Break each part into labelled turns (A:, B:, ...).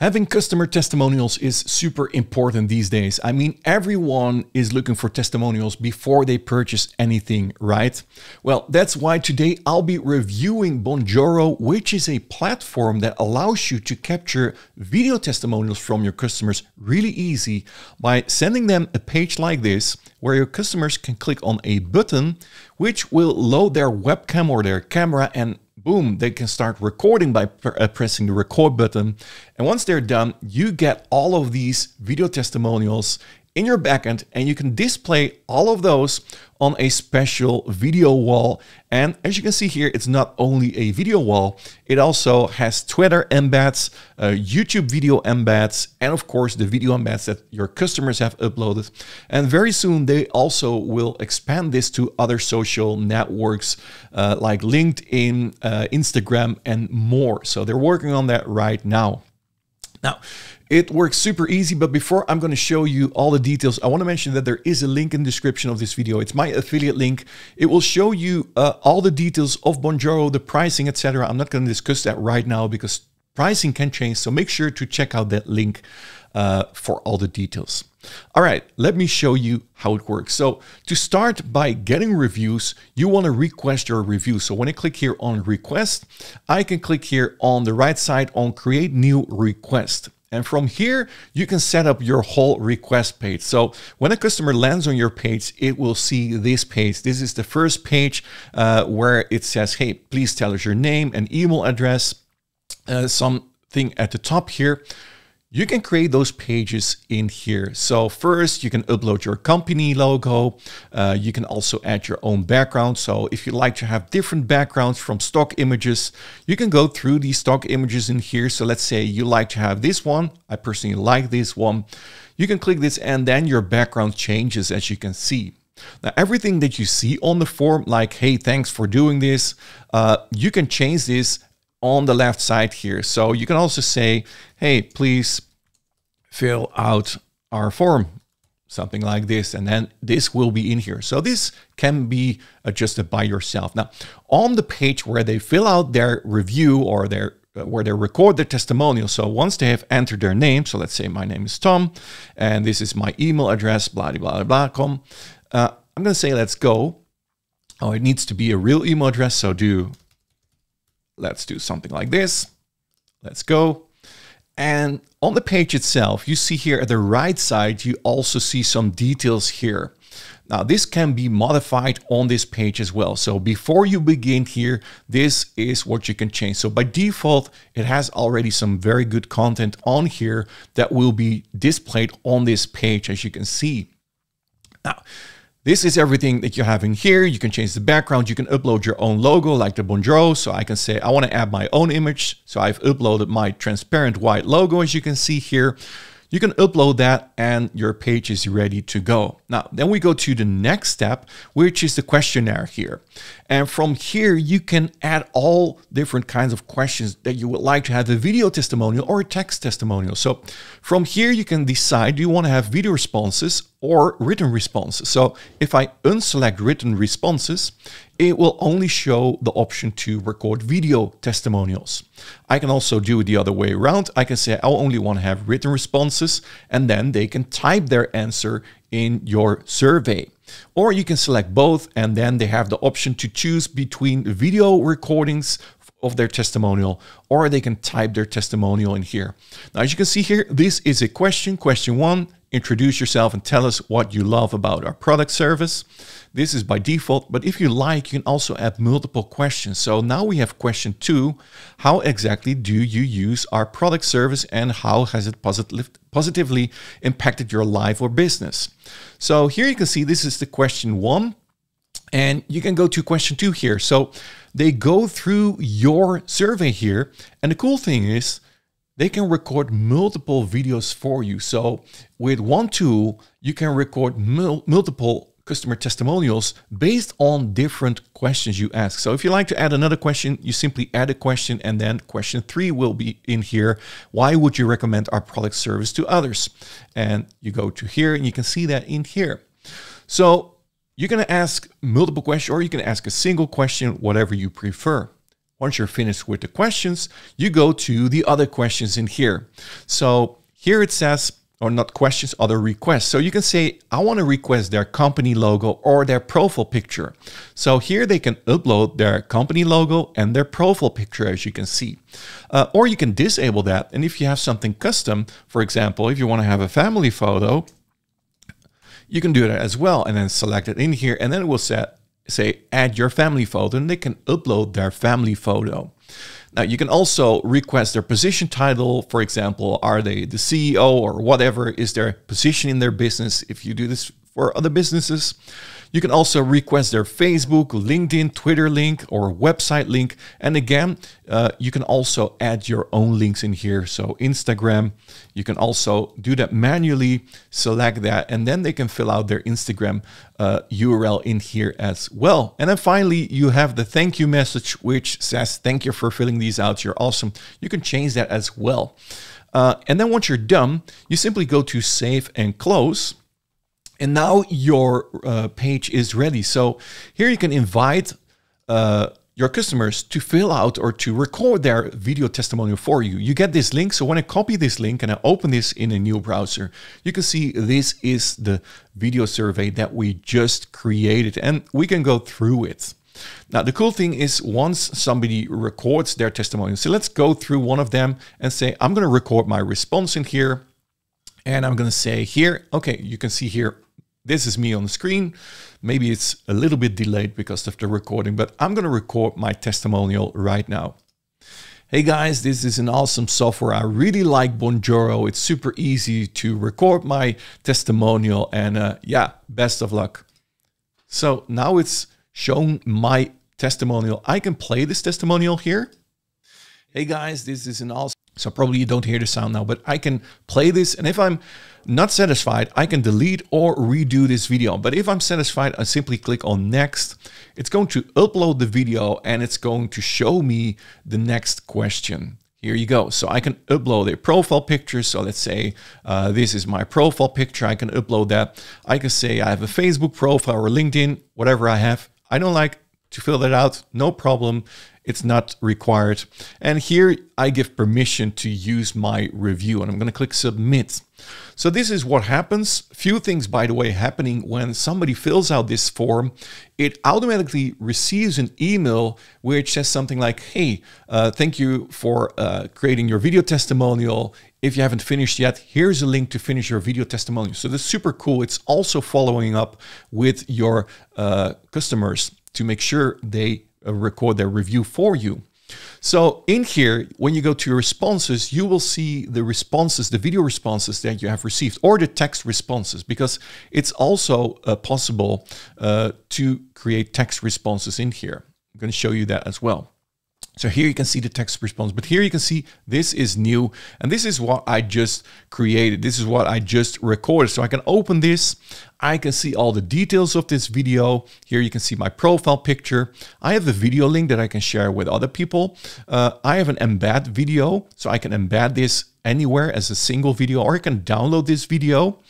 A: Having customer testimonials is super important these days. I mean, everyone is looking for testimonials before they purchase anything, right? Well, that's why today I'll be reviewing Bonjoro, which is a platform that allows you to capture video testimonials from your customers really easy by sending them a page like this, where your customers can click on a button, which will load their webcam or their camera, and boom, they can start recording by pressing the record button. And once they're done, you get all of these video testimonials in your backend, and you can display all of those on a special video wall. And as you can see here, it's not only a video wall, it also has Twitter embeds, YouTube video embeds, and of course the video embeds that your customers have uploaded. And very soon they also will expand this to other social networks like LinkedIn, Instagram, and more. So they're working on that right now. Now, it works super easy, but before I'm going to show you all the details, I want to mention that there is a link in the description of this video. It's my affiliate link. It will show you all the details of Bonjoro, the pricing, etc. I'm not going to discuss that right now because pricing can change, so make sure to check out that link for all the details. All right, let me show you how it works. So to start by getting reviews, you want to request your review. So when I click here on request, I can click here on the right side on create new request. And from here, you can set up your whole request page. So when a customer lands on your page, it will see this page. This is the first page where it says, hey, please tell us your name and email address, something at the top here. You can create those pages in here. So first you can upload your company logo. You can also add your own background. So if you like to have different backgrounds from stock images, you can go through these stock images in here. So let's say you like to have this one. I personally like this one. You can click this and then your background changes, as you can see. Now, everything that you see on the form, like, hey, thanks for doing this, you can change this on the left side here. So you can also say, hey, please fill out our form, something like this, and then this will be in here. So this can be adjusted by yourself. Now, on the page where they fill out their review or where they record their testimonial, so once they have entered their name, so let's say my name is Tom, and this is my email address, blah, blah, blah, blah, I'm going to say, let's go. Oh, it needs to be a real email address, so let's do something like this. Let's go. And on the page itself, you see here at the right side, you also see some details here. Now, this can be modified on this page as well. So before you begin here, this is what you can change. So by default, it has already some very good content on here that will be displayed on this page, as you can see. Now, this is everything that you have in here. You can change the background. You can upload your own logo like the Bonjoro. So I can say, I want to add my own image. So I've uploaded my transparent white logo, as you can see here. You can upload that and your page is ready to go. Now, then we go to the next step, which is the questionnaire here. And from here, you can add all different kinds of questions that you would like to have a video testimonial or a text testimonial. So from here, you can decide, do you want to have video responses or written responses? So if I unselect written responses, it will only show the option to record video testimonials. I can also do it the other way around. I can say I only want to have written responses, and then they can type their answer in your survey. Or you can select both, and then they have the option to choose between video recordings of their testimonial, or they can type their testimonial in here. Now, as you can see here, this is a question. Question 1, introduce yourself and tell us what you love about our product service. This is by default, but if you like, you can also add multiple questions. So now we have question 2, how exactly do you use our product service and how has it positively impacted your life or business? So here you can see this is the question 1. And you can go to question 2 here. So they go through your survey here. And the cool thing is they can record multiple videos for you. So with one tool, you can record multiple customer testimonials based on different questions you ask. So if you like to add another question, you simply add a question, and then question 3 will be in here. Why would you recommend our product service to others? And you go to here and you can see that in here. So you're going to ask multiple questions, or you can ask a single question, whatever you prefer. Once you're finished with the questions, you go to the other questions in here. So here it says, or not questions, other requests. So you can say, I want to request their company logo or their profile picture. So here they can upload their company logo and their profile picture, as you can see. Or you can disable that. And if you have something custom, for example, if you want to have a family photo, you can do that as well. And then select it in here. And then it will say add your family photo, and they can upload their family photo. Now you can also request their position title. For example, are they the CEO or whatever is their position in their business? If you do this for other businesses, you can also request their Facebook, LinkedIn, Twitter link or website link. And again, you can also add your own links in here. So Instagram, you can also do that manually, select that, and then they can fill out their Instagram URL in here as well. And then finally, you have the thank you message, which says, thank you for filling these out. You're awesome. You can change that as well. And then once you're done, you simply go to save and close. And now your page is ready. So here you can invite your customers to fill out or to record their video testimonial for you. You get this link. So when I copy this link and I open this in a new browser, you can see this is the video survey that we just created, and we can go through it. Now, the cool thing is once somebody records their testimonial, so let's go through one of them and say, I'm going to record my response in here. And I'm going to say here, okay, you can see here, this is me on the screen. Maybe it's a little bit delayed because of the recording, but I'm going to record my testimonial right now. Hey guys, this is an awesome software. I really like Bonjoro. It's super easy to record my testimonial, and yeah, best of luck. So now it's shown my testimonial. I can play this testimonial here. Hey guys, this is an awesome. So probably you don't hear the sound now, but I can play this. And if I'm not satisfied, I can delete or redo this video. But if I'm satisfied, I simply click on next. It's going to upload the video and it's going to show me the next question. Here you go. So I can upload a profile picture. So let's say this is my profile picture. I can upload that. I can say I have a Facebook profile or LinkedIn, whatever I have. I don't like to fill that out. No problem. It's not required. And here I give permission to use my review, and I'm going to click submit. So this is what happens. Few things, by the way, happening when somebody fills out this form. It automatically receives an email which says something like, hey, thank you for creating your video testimonial. If you haven't finished yet, here's a link to finish your video testimonial. So that's super cool. It's also following up with your customers to make sure they record their review for you. So in here, when you go to your responses, you will see the responses, the video responses that you have received, or the text responses, because it's also possible to create text responses in here. I'm going to show you that as well. So here you can see the text response, but here you can see this is new, and this is what I just created. This is what I just recorded. So I can open this. I can see all the details of this video. Here you can see my profile picture. I have a video link that I can share with other people. I have an embed video, so I can embed this anywhere as a single video, or I can download this video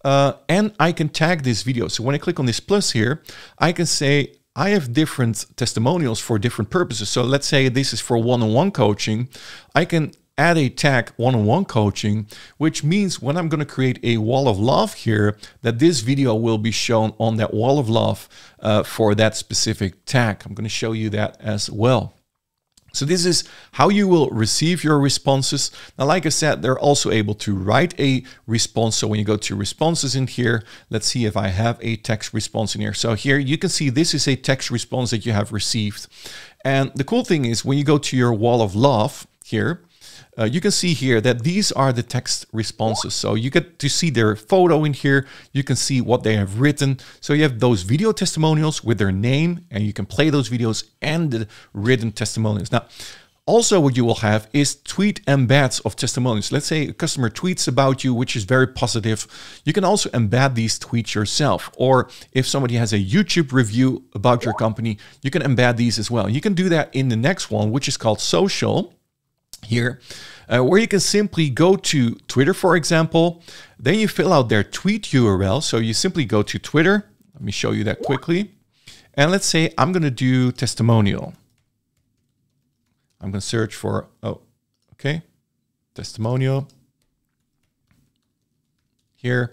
A: and I can tag this video. So when I click on this plus here, I can say, I have different testimonials for different purposes. So let's say this is for one-on-one coaching. I can add a tag one-on-one coaching, which means when I'm going to create a wall of love here, that this video will be shown on that wall of love for that specific tag. I'm going to show you that as well. So this is how you will receive your responses. Now, like I said, they're also able to write a response. So when you go to responses in here, let's see if I have a text response in here. So here you can see this is a text response that you have received. And the cool thing is when you go to your wall of love here, you can see here that these are the text responses. So you get to see their photo in here. You can see what they have written. So you have those video testimonials with their name, and you can play those videos and the written testimonials. Now, also what you will have is tweet embeds of testimonials. Let's say a customer tweets about you, which is very positive. You can also embed these tweets yourself. Or if somebody has a YouTube review about your company, you can embed these as well. You can do that in the next one, which is called social. Here, where you can simply go to Twitter, for example, then you fill out their tweet URL. So you simply go to Twitter. Let me show you that quickly. And let's say I'm going to do testimonial. I'm going to search for, okay, testimonial here.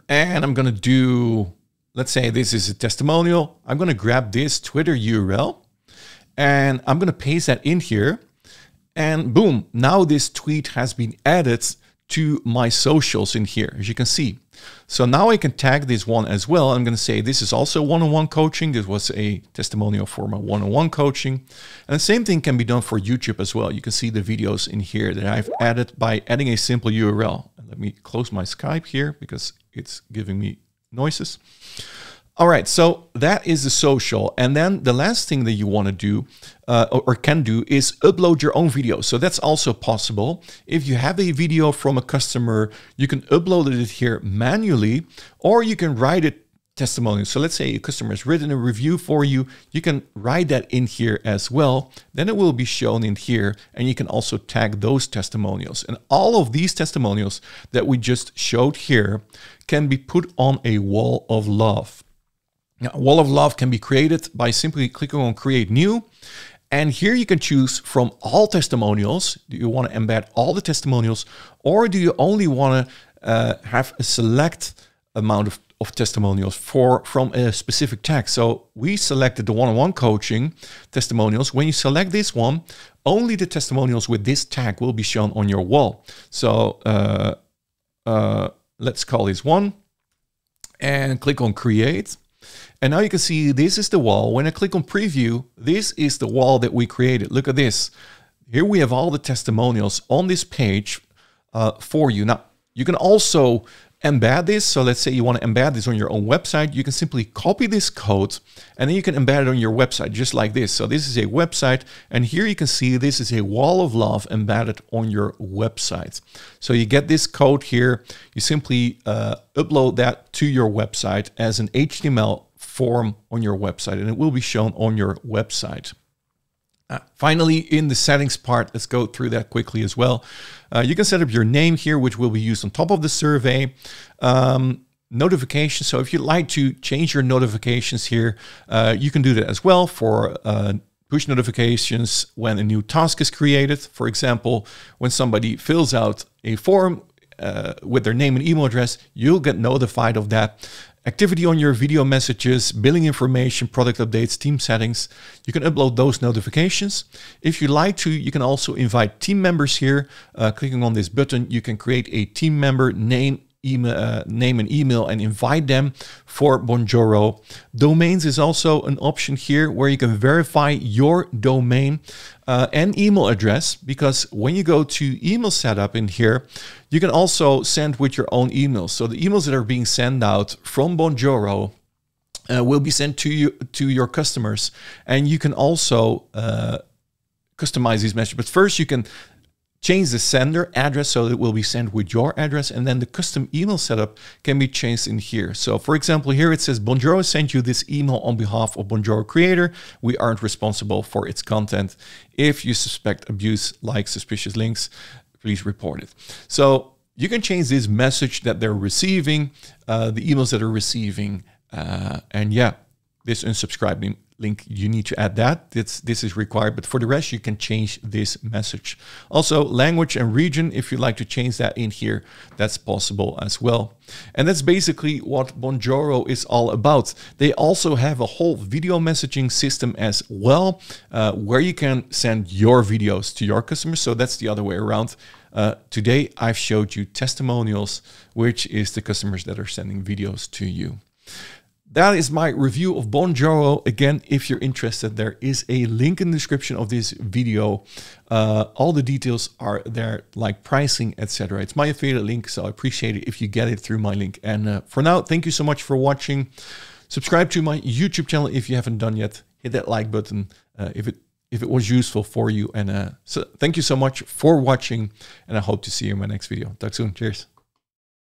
A: And I'm going to do, let's say this is a testimonial. I'm going to grab this Twitter URL and I'm going to paste that in here. And boom, now this tweet has been added to my socials in here, as you can see. So now I can tag this one as well. I'm going to say this is also one-on-one coaching. This was a testimonial for my one-on-one coaching. And the same thing can be done for YouTube as well. You can see the videos in here that I've added by adding a simple URL. And let me close my Skype here because it's giving me noises. All right, so that is the social. And then the last thing that you want to do or can do is upload your own video. So that's also possible. If you have a video from a customer, you can upload it here manually, or you can write it testimonial. So let's say a customer has written a review for you. You can write that in here as well. Then it will be shown in here, and you can also tag those testimonials. And all of these testimonials that we just showed here can be put on a wall of love. Now, a wall of love can be created by simply clicking on Create New. And here you can choose from all testimonials. Do you want to embed all the testimonials, or do you only want to have a select amount of testimonials from a specific tag? So we selected the one-on-one coaching testimonials. When you select this one, only the testimonials with this tag will be shown on your wall. So let's call this one and click on Create. And now you can see this is the wall. When I click on preview, this is the wall that we created. Look at this. Here we have all the testimonials on this page for you. Now, you can also embed this. So let's say you want to embed this on your own website. You can simply copy this code and then you can embed it on your website just like this. So this is a website, and here you can see this is a wall of love embedded on your website. So you get this code here. You simply upload that to your website as an HTML form on your website, and it will be shown on your website. Finally, in the settings part, let's go through that quickly as well. You can set up your name here, which will be used on top of the survey. Notifications. So if you'd like to change your notifications here, you can do that as well for push notifications when a new task is created. For example, when somebody fills out a form with their name and email address, you'll get notified of that. Activity on your video messages, billing information, product updates, team settings. You can upload those notifications. If you like to, you can also invite team members here. Clicking on this button, you can create a team member name and email and invite them for Bonjoro. Domains is also an option here where you can verify your domain and email address, because when you go to email setup in here, you can also send with your own emails. So the emails that are being sent out from Bonjoro will be sent to your customers, and you can also customize these messages. But first you can change the sender address so it will be sent with your address, and then the custom email setup can be changed in here. So for example, here it says, Bonjoro sent you this email on behalf of Bonjoro creator. We aren't responsible for its content. If you suspect abuse like suspicious links, please report it. So you can change this message that they're receiving, the emails that are receiving, and yeah, this unsubscribe link, you need to add that. This is required, but for the rest, you can change this message. Also, language and region, if you'd like to change that in here, that's possible as well. And that's basically what Bonjoro is all about. They also have a whole video messaging system as well, where you can send your videos to your customers. So that's the other way around. Today, I've showed you testimonials, which is the customers that are sending videos to you. That is my review of Bonjoro. Again, if you're interested, there is a link in the description of this video. All the details are there, like pricing, etc. It's my affiliate link, so I appreciate it if you get it through my link. And for now, thank you so much for watching. Subscribe to my YouTube channel if you haven't done yet. Hit that like button if it was useful for you. And so thank you so much for watching, and I hope to see you in my next video. Talk soon. Cheers.